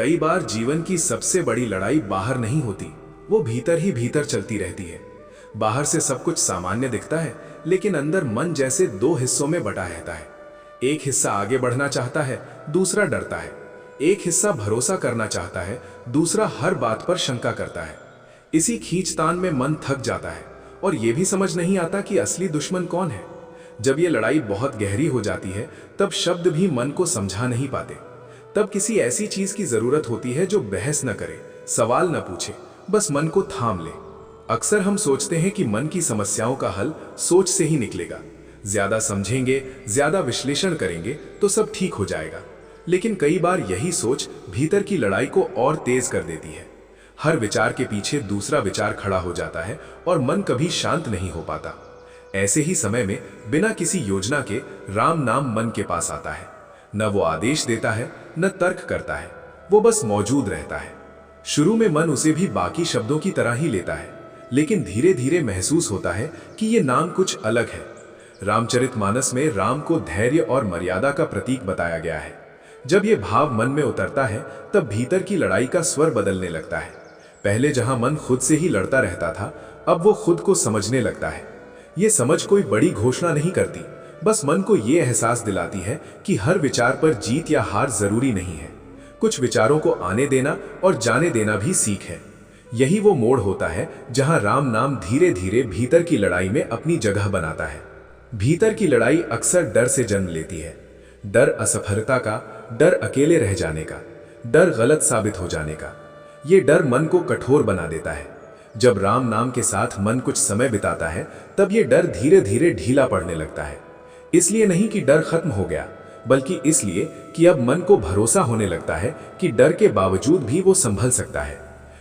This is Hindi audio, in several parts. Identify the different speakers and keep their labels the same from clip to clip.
Speaker 1: कई बार जीवन की सबसे बड़ी लड़ाई बाहर नहीं होती, वो भीतर ही भीतर चलती रहती है। बाहर से सब कुछ सामान्य दिखता है, लेकिन अंदर मन जैसे दो हिस्सों में बटा रहता है। एक हिस्सा आगे बढ़ना चाहता है, दूसरा डरता है। एक हिस्सा भरोसा करना चाहता है, दूसरा हर बात पर शंका करता है। इसी खींचतान में मन थक जाता है और ये भी समझ नहीं आता कि असली दुश्मन कौन है। जब ये लड़ाई बहुत गहरी हो जाती है, तब शब्द भी मन को समझा नहीं पाते। तब किसी ऐसी चीज की जरूरत होती है जो बहस न करे, सवाल न पूछे, बस मन को थाम ले। अक्सर हम सोचते हैं कि मन की समस्याओं का हल सोच से ही निकलेगा। ज्यादा समझेंगे, ज्यादा विश्लेषण करेंगे तो सब ठीक हो जाएगा। लेकिन कई बार यही सोच भीतर की लड़ाई को और तेज कर देती है। हर विचार के पीछे दूसरा विचार खड़ा हो जाता है और मन कभी शांत नहीं हो पाता। ऐसे ही समय में बिना किसी योजना के राम नाम मन के पास आता है। न वो आदेश देता है, न तर्क करता है, वो बस मौजूद रहता है। शुरू में मन उसे भी बाकी शब्दों की तरह ही लेता है, लेकिन धीरे धीरे महसूस होता है कि ये नाम कुछ अलग है। रामचरितमानस में राम को धैर्य और मर्यादा का प्रतीक बताया गया है। जब ये भाव मन में उतरता है, तब भीतर की लड़ाई का स्वर बदलने लगता है। पहले जहां मन खुद से ही लड़ता रहता था, अब वो खुद को समझने लगता है। ये समझ कोई बड़ी घोषणा नहीं करती, बस मन को ये एहसास दिलाती है कि हर विचार पर जीत या हार जरूरी नहीं है। कुछ विचारों को आने देना और जाने देना भी सीख है। यही वो मोड़ होता है जहां राम नाम धीरे धीरे भीतर की लड़ाई में अपनी जगह बनाता है। भीतर की लड़ाई अक्सर डर से जन्म लेती है। डर असफलता का, डर अकेले रह जाने का, डर गलत साबित हो जाने का। ये डर मन को कठोर बना देता है। जब राम नाम के साथ मन कुछ समय बिताता है, तब ये डर धीरे धीरे ढीला पड़ने लगता है। इसलिए नहीं कि डर खत्म हो गया, बल्कि इसलिए कि अब मन को भरोसा होने लगता है कि डर के बावजूद भी वो संभल सकता है।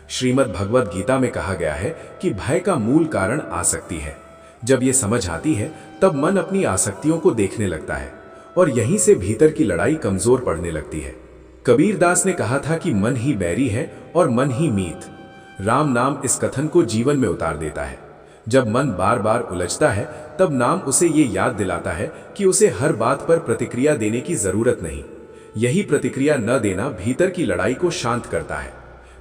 Speaker 1: श्रीमद् भगवद गीता में कहा गया है कि भय का मूल कारण आसक्ति है। जब ये समझ आती है, तब मन अपनी आसक्तियों को देखने लगता है और यहीं से भीतर की लड़ाई कमजोर पड़ने लगती है। कबीर दास ने कहा था कि मन ही बैरी है और मन ही मीत। राम नाम इस कथन को जीवन में उतार देता है। जब मन बार बार उलझता है, तब नाम उसे ये याद दिलाता है कि उसे हर बात पर प्रतिक्रिया देने की जरूरत नहीं। यही प्रतिक्रिया न देना भीतर की लड़ाई को शांत करता है।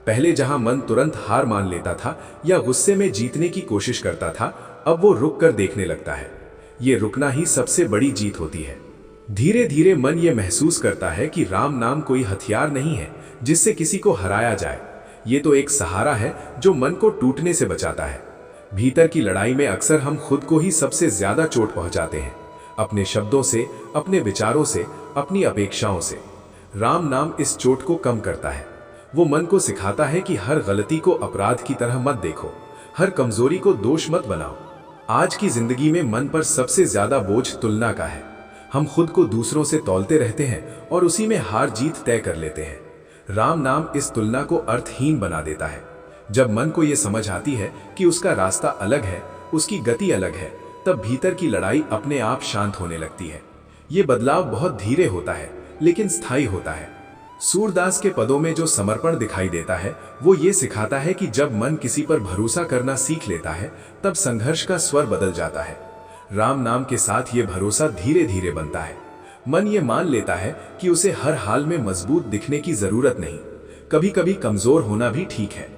Speaker 1: पहले जहां मन तुरंत हार मान लेता था या गुस्से में जीतने की कोशिश करता था, अब वो रुक कर देखने लगता है। ये रुकना ही सबसे बड़ी जीत होती है। धीरे धीरे मन ये महसूस करता है कि राम नाम कोई हथियार नहीं है जिससे किसी को हराया जाए। ये तो एक सहारा है जो मन को टूटने से बचाता है। भीतर की लड़ाई में अक्सर हम खुद को ही सबसे ज्यादा चोट पहुंचाते हैं, अपने शब्दों से, अपने विचारों से, अपनी अपेक्षाओं से। राम नाम इस चोट को कम करता है। वो मन को सिखाता है कि हर गलती को अपराध की तरह मत देखो, हर कमजोरी को दोष मत बनाओ। आज की जिंदगी में मन पर सबसे ज्यादा बोझ तुलना का है। हम खुद को दूसरों से तौलते रहते हैं और उसी में हार जीत तय कर लेते हैं। राम नाम इस तुलना को अर्थहीन बना देता है। जब मन को यह समझ आती है कि उसका रास्ता अलग है, उसकी गति अलग है, तब भीतर की लड़ाई अपने आप शांत होने लगती है। ये बदलाव बहुत धीरे होता है, लेकिन स्थायी होता है। सूरदास के पदों में जो समर्पण दिखाई देता है, वो ये सिखाता है कि जब मन किसी पर भरोसा करना सीख लेता है, तब संघर्ष का स्वर बदल जाता है। राम नाम के साथ ये भरोसा धीरे धीरे बनता है। मन ये मान लेता है कि उसे हर हाल में मजबूत दिखने की जरूरत नहीं, कभी कभी कमजोर होना भी ठीक है।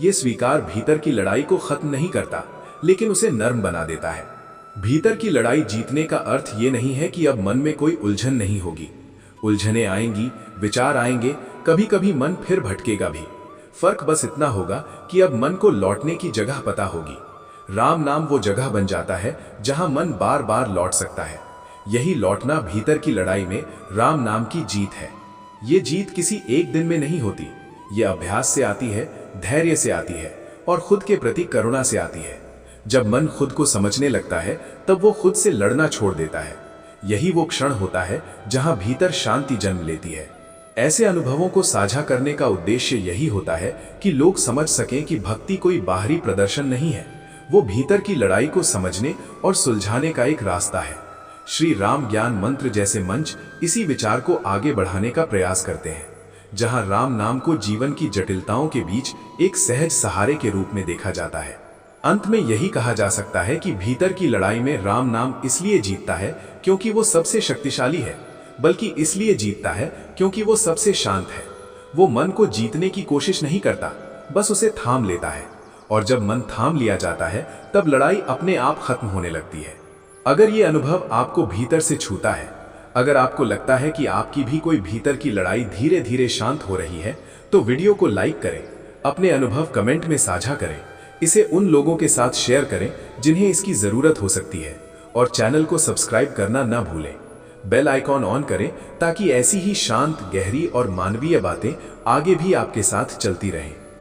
Speaker 1: ये स्वीकार भीतर की लड़ाई को खत्म नहीं करता, लेकिन उसे नर्म बना देता है। भीतर की लड़ाई जीतने का अर्थ ये नहीं है कि अब मन में कोई उलझन नहीं होगी। उलझने आएंगी, विचार आएंगे, कभी कभी मन फिर भटकेगा भी। फर्क बस इतना होगा कि अब मन को लौटने की जगह पता होगी। राम नाम वो जगह बन जाता है जहां मन बार बार लौट सकता है। यही लौटना भीतर की लड़ाई में राम नाम की जीत है। ये जीत किसी एक दिन में नहीं होती। ये अभ्यास से आती है, धैर्य से आती है और खुद के प्रति करुणा से आती है। जब मन खुद को समझने लगता है, तब वो खुद से लड़ना छोड़ देता है। यही वो क्षण होता है जहां भीतर शांति जन्म लेती है। ऐसे अनुभवों को साझा करने का उद्देश्य यही होता है कि लोग समझ सकें कि भक्ति कोई बाहरी प्रदर्शन नहीं है, वो भीतर की लड़ाई को समझने और सुलझाने का एक रास्ता है। श्री राम ज्ञान मंत्र जैसे मंच इसी विचार को आगे बढ़ाने का प्रयास करते हैं, जहां राम नाम को जीवन की जटिलताओं के बीच एक सहज सहारे के रूप में देखा जाता है। अंत में यही कहा जा सकता है कि भीतर की लड़ाई में राम नाम इसलिए जीतता है क्योंकि वो सबसे शक्तिशाली है, बल्कि इसलिए जीतता है क्योंकि वो सबसे शांत है। वो मन को जीतने की कोशिश नहीं करता, बस उसे थाम लेता है। और जब मन थाम लिया जाता है तब लड़ाई अपने आप खत्म होने लगती है। अगर ये अनुभव आपको भीतर से छूता है, अगर आपको लगता है कि आपकी भी कोई भीतर की लड़ाई धीरे धीरे शांत हो रही है, तो वीडियो को लाइक करें, अपने अनुभव कमेंट में साझा करें, इसे उन लोगों के साथ शेयर करें जिन्हें इसकी जरूरत हो सकती है, और चैनल को सब्सक्राइब करना ना भूलें। बेल आइकॉन ऑन करें ताकि ऐसी ही शांत, गहरी और मानवीय बातें आगे भी आपके साथ चलती रहें।